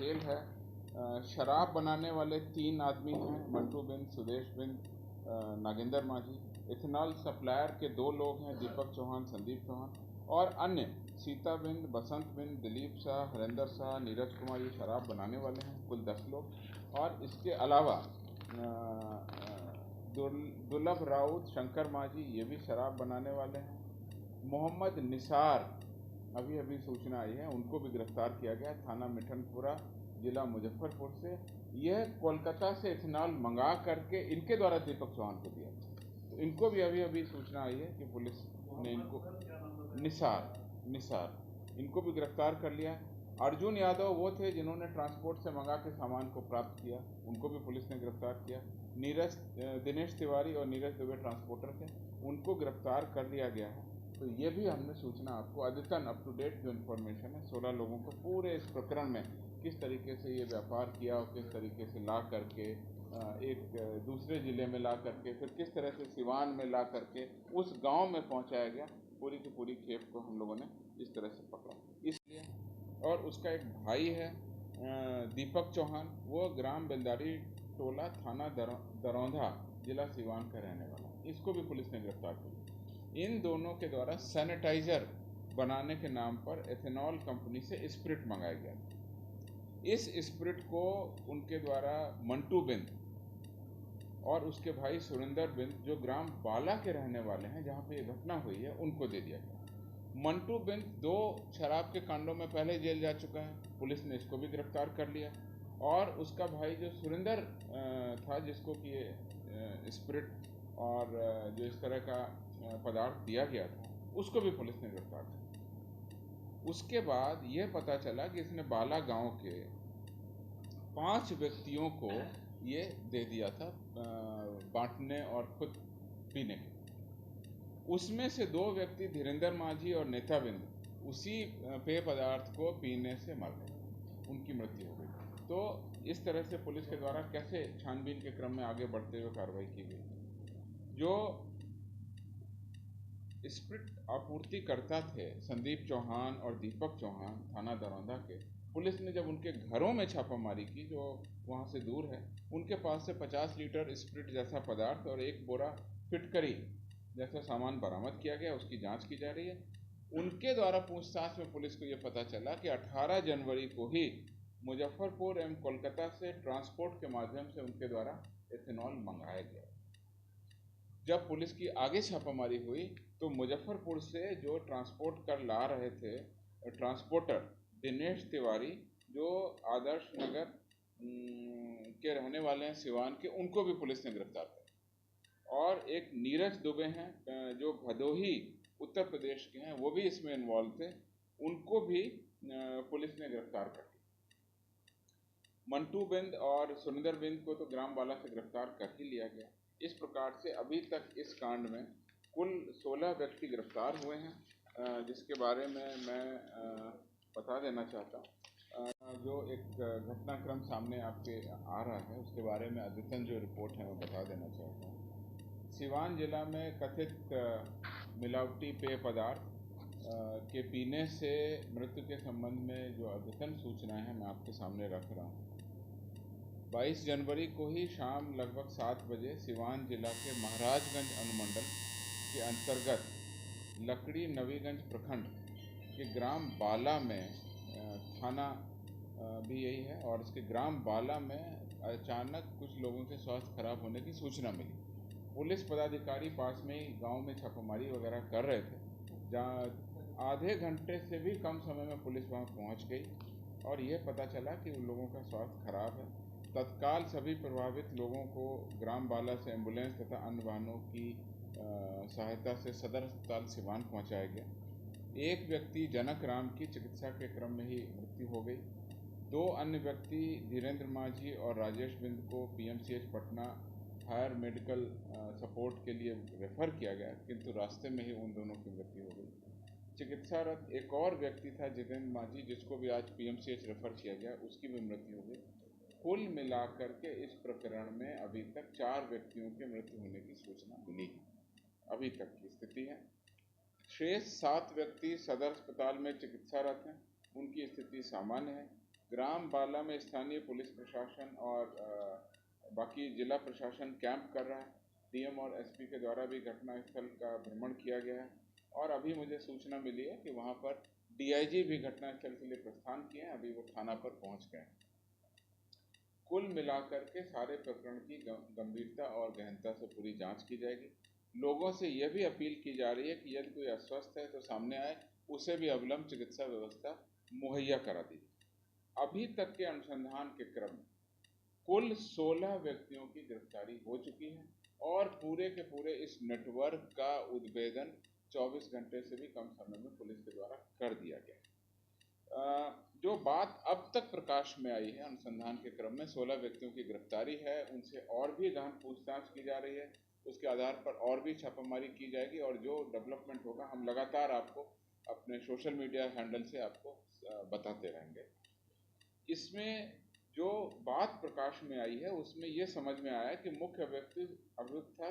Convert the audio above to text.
Detail है। शराब बनाने वाले 3 आदमी हैं, मंटू बिंद, सुदेश बिंद, नागेंद्र माझी। इथेनॉल सप्लायर के 2 लोग हैं, दीपक चौहान, संदीप चौहान, और अन्य सीता बिंद, बसंत बिंद, दिलीप शाह, हरेंद्र शाह, नीरज कुमार, ये शराब बनाने वाले हैं, कुल 10 लोग। और इसके अलावा दुर्लभ राउत, शंकर माझी, ये भी शराब बनाने वाले हैं। मोहम्मद निसार, अभी सूचना आई है, उनको भी गिरफ्तार किया गया, थाना मिठनपुरा, जिला मुजफ्फरपुर से। यह कोलकाता से इथेनॉल मंगा करके इनके द्वारा दीपक चौहान को दिया। तो इनको भी अभी सूचना आई है कि पुलिस ने इनको निसार इनको भी गिरफ्तार कर लिया। अर्जुन यादव वो थे जिन्होंने ट्रांसपोर्ट से मंगा के सामान को प्राप्त किया, उनको भी पुलिस ने गिरफ्तार किया। दिनेश तिवारी और नीरज दुबे ट्रांसपोर्टर थे, उनको गिरफ्तार कर लिया गया है। तो ये भी हमने सूचना आपको अद्यतन अप टू डेट जो इन्फॉर्मेशन है, 16 लोगों को पूरे इस प्रकरण में किस तरीके से ये व्यापार किया और किस तरीके से ला करके एक दूसरे ज़िले में ला करके फिर किस तरह से सिवान में ला करके उस गांव में पहुंचाया गया, पूरी की पूरी खेप को हम लोगों ने इस तरह से पकड़ा। इसलिए और उसका एक भाई है दीपक चौहान, वो ग्राम बेलदारी टोला, थाना दरौंधा, जिला सिवान का रहने वाला, इसको भी पुलिस ने गिरफ्तार किया। इन दोनों के द्वारा सैनिटाइज़र बनाने के नाम पर एथेनॉल कंपनी से स्प्रिट मंगाया गया। इस स्प्रिट को उनके द्वारा मंटू बिंद और उसके भाई सुरेंद्र बिंद, जो ग्राम बाला के रहने वाले हैं जहां पे ये घटना हुई है, उनको दे दिया गया। मंटू बिंद 2 शराब के कांडों में पहले जेल जा चुका है, पुलिस ने इसको भी गिरफ्तार कर लिया। और उसका भाई जो सुरेंद्र था, जिसको कि ये स्प्रिट और जो इस तरह का पदार्थ दिया गया था, उसको भी पुलिस ने गिरफ्तार किया। उसके बाद यह पता चला कि इसने बाला गांव के 5 व्यक्तियों को ये दे दिया था बांटने और खुद पीने के। उसमें से 2 व्यक्ति धीरेन्द्र माझी और नेताबिंद उसी पेय पदार्थ को पीने से मर गए, उनकी मृत्यु हो गई। तो इस तरह से पुलिस के द्वारा कैसे छानबीन के क्रम में आगे बढ़ते हुए कार्रवाई की गई। जो स्प्रिट आपूर्ति करता थे संदीप चौहान और दीपक चौहान, थाना दरौंधा के, पुलिस ने जब उनके घरों में छापामारी की, जो वहां से दूर है, उनके पास से 50 लीटर स्प्रिट जैसा पदार्थ और 1 बोरा फिटकरी जैसा सामान बरामद किया गया, उसकी जांच की जा रही है। उनके द्वारा पूछताछ में पुलिस को यह पता चला कि 18 जनवरी को ही मुजफ्फरपुर एवं कोलकाता से ट्रांसपोर्ट के माध्यम से उनके द्वारा एथेनॉल मंगाया गया। जब पुलिस की आगे छापामारी हुई तो मुजफ्फरपुर से जो ट्रांसपोर्ट कर ला रहे थे ट्रांसपोर्टर दिनेश तिवारी, जो आदर्श नगर के रहने वाले हैं सिवान के, उनको भी पुलिस ने गिरफ्तार किया। और एक नीरज दुबे हैं जो भदोही उत्तर प्रदेश के हैं, वो भी इसमें इन्वॉल्व थे, उनको भी पुलिस ने गिरफ्तार कर लिया। मंटू बिंद और सुरेंद्र बिंद को तो ग्राम बाला से गिरफ्तार कर ही लिया गया। इस प्रकार से अभी तक इस कांड में कुल 16 व्यक्ति गिरफ्तार हुए हैं, जिसके बारे में मैं बता देना चाहता हूँ। जो एक घटनाक्रम सामने आपके आ रहा है, उसके बारे में अद्यतन जो रिपोर्ट है मैं बता देना चाहता हूँ। सिवान जिला में कथित मिलावटी पेय पदार्थ के पीने से मृत्यु के संबंध में जो अद्यतन सूचनाएं हैं मैं आपके सामने रख रहा हूँ। 22 जनवरी को ही शाम लगभग 7 बजे सिवान जिला के महाराजगंज अनुमंडल के अंतर्गत लकड़ी नवीगंज प्रखंड के ग्राम बाला में, थाना भी यही है, और इसके ग्राम बाला में अचानक कुछ लोगों के स्वास्थ्य खराब होने की सूचना मिली। पुलिस पदाधिकारी पास में ही गांव में छापामारी वगैरह कर रहे थे, जहाँ आधे घंटे से भी कम समय में पुलिस वहां पहुंच गई और यह पता चला कि उन लोगों का स्वास्थ्य खराब है। तत्काल सभी प्रभावित लोगों को ग्राम बाला से एम्बुलेंस तथा अन्य वाहनों की सहायता से सदर अस्पताल सिवान पहुंचाया गया। एक व्यक्ति जनक राम की चिकित्सा के क्रम में ही मृत्यु हो गई। 2 अन्य व्यक्ति धीरेन्द्र माझी और राजेश बिंद को PMCH Patna higher medical support के लिए रेफर किया गया, किंतु रास्ते में ही उन दोनों की मृत्यु हो गई। चिकित्सारत एक और व्यक्ति था जितेंद्र माझी, जिसको भी आज पीएमसीएच रेफर किया गया, उसकी भी मृत्यु हो गई। कुल मिलाकर के इस प्रकरण में अभी तक 4 व्यक्तियों के मृत्यु होने की सूचना मिली है, अभी तक की स्थिति है। शेष 7 व्यक्ति सदर अस्पताल में चिकित्सारत हैं, उनकी स्थिति सामान्य है। ग्राम बाला में स्थानीय पुलिस प्रशासन और बाकी जिला प्रशासन कैंप कर रहा है। डीएम और एसपी के द्वारा भी घटनास्थल का भ्रमण किया गया है और अभी मुझे सूचना मिली है कि वहां पर डीआईजी भी घटनास्थल के लिए प्रस्थान किए हैं, अभी वो थाना पर पहुंच गए हैं। कुल मिलाकर के सारे प्रकरण की गंभीरता और गहनता से पूरी जांच की जाएगी। लोगों से यह भी अपील की जा रही है कि यदि कोई अस्वस्थ है तो सामने आए, उसे भी अविलंब चिकित्सा व्यवस्था मुहैया करा दी। अभी तक के अनुसंधान के क्रम में कुल 16 व्यक्तियों की गिरफ्तारी हो चुकी है और पूरे के पूरे इस नेटवर्क का उद्भेदन 24 घंटे से भी कम समय में पुलिस के द्वारा कर दिया गया। जो बात अब तक प्रकाश में आई है, अनुसंधान के क्रम में 16 व्यक्तियों की गिरफ्तारी है, उनसे और भी गहन पूछताछ की जा रही है, उसके आधार पर और भी छापामारी की जाएगी और जो डेवलपमेंट होगा हम लगातार आपको अपने सोशल मीडिया हैंडल से आपको बताते रहेंगे। इसमें जो बात प्रकाश में आई है उसमें यह समझ में आया कि मुख्य अभियुक्त था